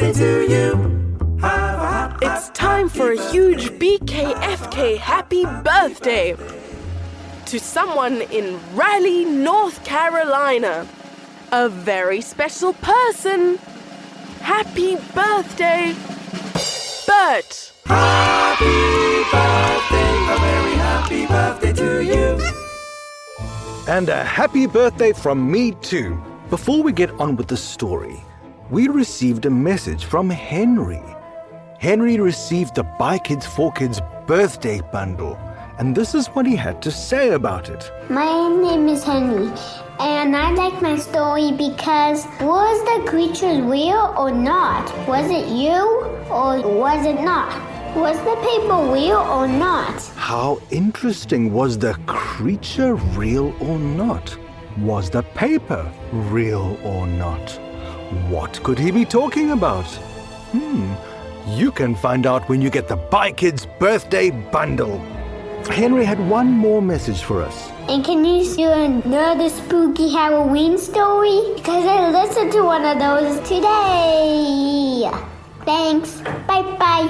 birthday to you. It's time for a huge BKFK happy birthday to someone in Raleigh, North Carolina. A very special person. Happy birthday, Bert. Happy birthday, a very happy birthday to you. And a happy birthday from me too. Before we get on with the story, we received a message from Henry. Henry received the Buy Kids 4 Kids birthday bundle, and this is what he had to say about it. My name is Henry, and I like my story because was the creature real or not? Was it you or was it not? Was the paper real or not? How interesting. Was the creature real or not? Was the paper real or not? What could he be talking about? You can find out when you get the Buy Kids birthday bundle. Henry had one more message for us. And can you do another spooky Halloween story? Because I listened to one of those today. Thanks. Bye-bye.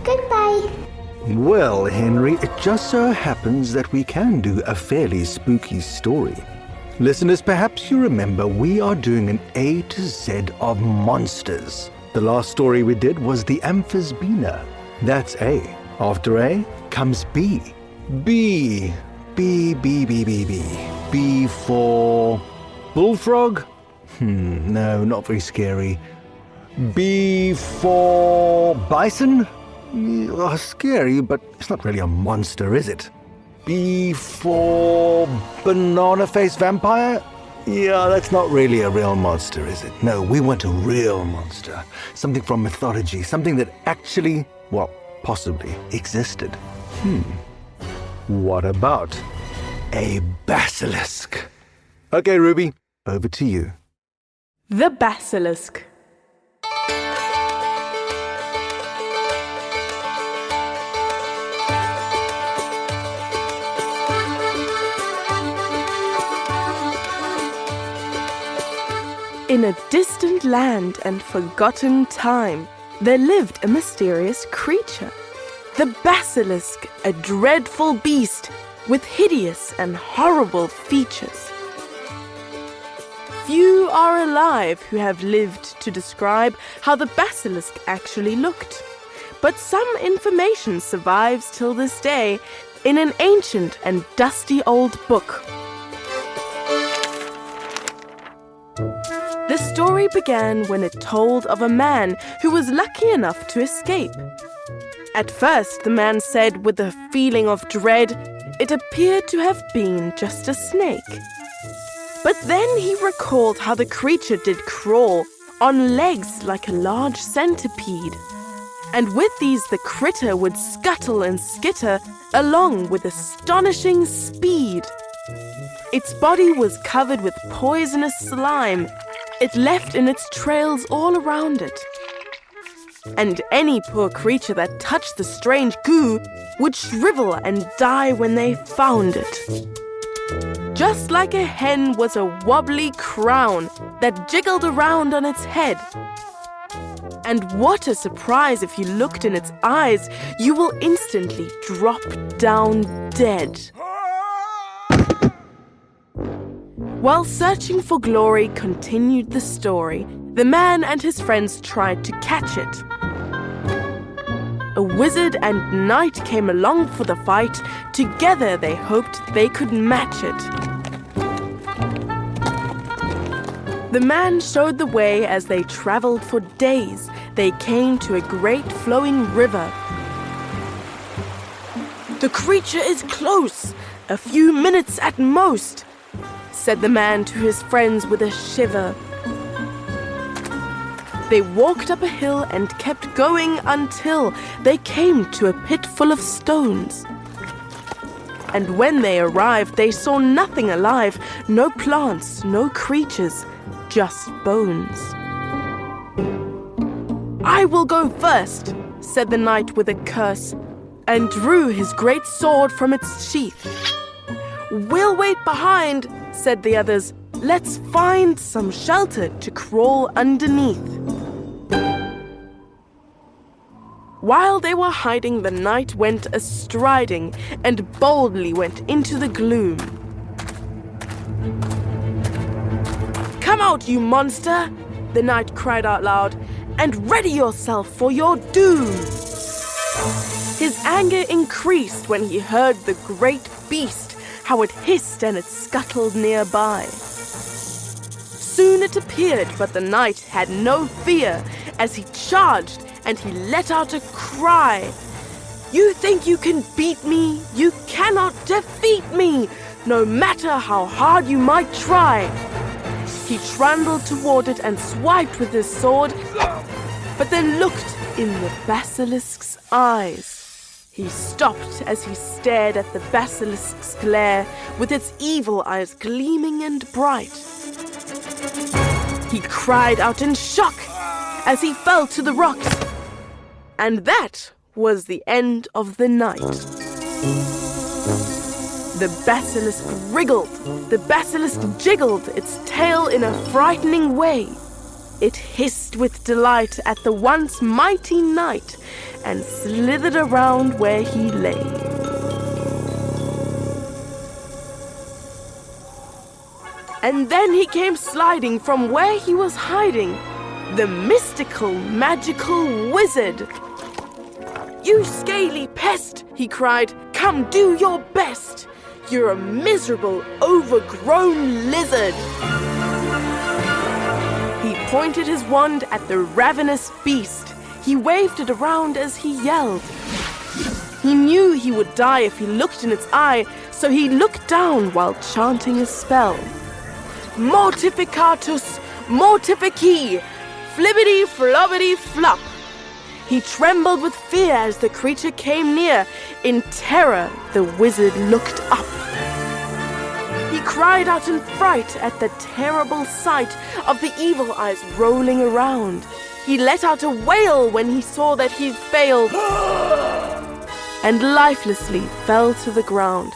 Goodbye. Well, Henry, it just so happens that we can do a fairly spooky story. Listeners, perhaps you remember we are doing an A to Z of monsters. The last story we did was the Amphisbena. That's A. After A comes B. B. B, B, B, B, B. B for bullfrog? No, not very scary. B for bison? Scary, but it's not really a monster, is it? B for banana face vampire? Yeah, that's not really a real monster, is it? No, we want a real monster. Something from mythology, something that actually, well, possibly existed. What about a basilisk? Okay, Ruby, over to you. The Basilisk. In a distant land and forgotten time, there lived a mysterious creature. The basilisk, a dreadful beast with hideous and horrible features. Few are alive who have lived to describe how the basilisk actually looked. But some information survives till this day in an ancient and dusty old book. The story began when it told of a man who was lucky enough to escape. At first, the man said with a feeling of dread, it appeared to have been just a snake. But then he recalled how the creature did crawl on legs like a large centipede. And with these, the critter would scuttle and skitter along with astonishing speed. Its body was covered with poisonous slime. It left in its trails all around it. And any poor creature that touched the strange goo would shrivel and die when they found it. Just like a hen was a wobbly crown that jiggled around on its head. And what a surprise if you looked in its eyes, you will instantly drop down dead. While searching for glory continued the story, the man and his friends tried to catch it. A wizard and knight came along for the fight. Together they hoped they could match it. The man showed the way as they traveled for days. They came to a great flowing river. "The creature is close, a few minutes at most," said the man to his friends with a shiver. They walked up a hill and kept going until they came to a pit full of stones. And when they arrived, they saw nothing alive, no plants, no creatures, just bones. "I will go first," said the knight with a curse, and drew his great sword from its sheath. "We'll wait behind," said the others. "Let's find some shelter to crawl underneath." While they were hiding, the knight went a-striding and boldly went into the gloom. "Come out, you monster!" the knight cried out loud, "and ready yourself for your doom!" His anger increased when he heard the great beast, how it hissed and it scuttled nearby. Soon it appeared, but the knight had no fear as he charged and he let out a cry. "You think you can beat me? You cannot defeat me, no matter how hard you might try." He trundled toward it and swiped with his sword, but then looked in the basilisk's eyes. He stopped as he stared at the basilisk's glare with its evil eyes gleaming and bright. He cried out in shock as he fell to the rocks. And that was the end of the night. The basilisk wriggled, the basilisk jiggled its tail in a frightening way. It hissed with delight at the once mighty knight and slithered around where he lay. And then he came sliding from where he was hiding, the mystical, magical wizard. "You scaly pest," he cried, "come do your best. You're a miserable, overgrown lizard." He pointed his wand at the ravenous beast. He waved it around as he yelled. He knew he would die if he looked in its eye, so he looked down while chanting a spell. "Mortificatus, mortifici, flibbity flobbity flop." He trembled with fear as the creature came near. In terror, the wizard looked up. He cried out in fright at the terrible sight of the evil eyes rolling around. He let out a wail when he saw that he'd failed and lifelessly fell to the ground.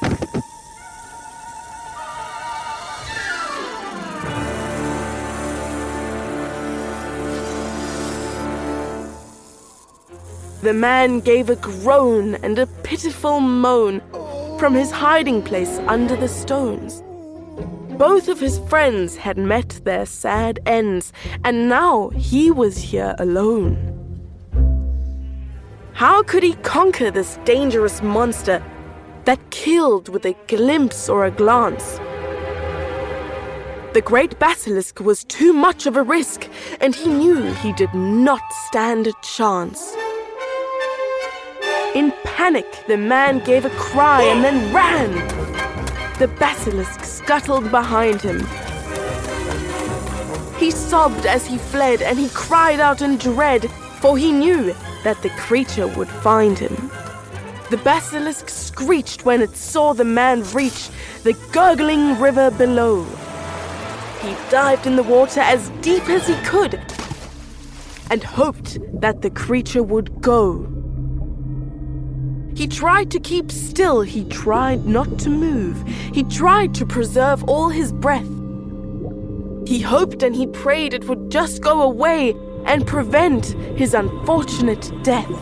The man gave a groan and a pitiful moan from his hiding place under the stones. Both of his friends had met their sad ends, and now he was here alone. How could he conquer this dangerous monster that killed with a glimpse or a glance? The great basilisk was too much of a risk, and he knew he did not stand a chance. In panic, the man gave a cry and then ran. The basilisk scuttled behind him. He sobbed as he fled, and he cried out in dread, for he knew that the creature would find him. The basilisk screeched when it saw the man reach the gurgling river below. He dived in the water as deep as he could and hoped that the creature would go. He tried to keep still, he tried not to move, he tried to preserve all his breath. He hoped and he prayed it would just go away and prevent his unfortunate death.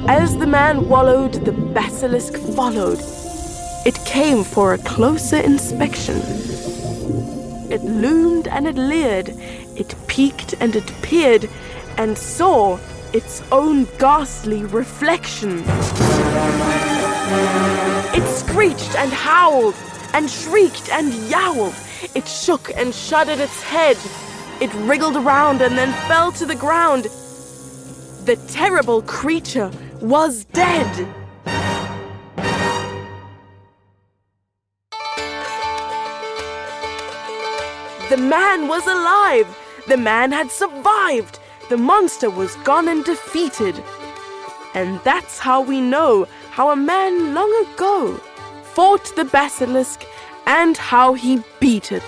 As the man wallowed, the basilisk followed. It came for a closer inspection. It loomed and it leered, it peeked and it peered, and saw its own ghastly reflection. It screeched and howled and shrieked and yowled. It shook and shuddered its head. It wriggled around and then fell to the ground. The terrible creature was dead. The man was alive. The man had survived. The monster was gone and defeated. And that's how we know how a man long ago fought the basilisk and how he beat it.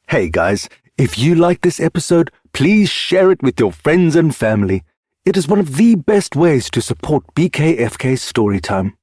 Hey guys, if you like this episode, please share it with your friends and family. It is one of the best ways to support BKFK Storytime.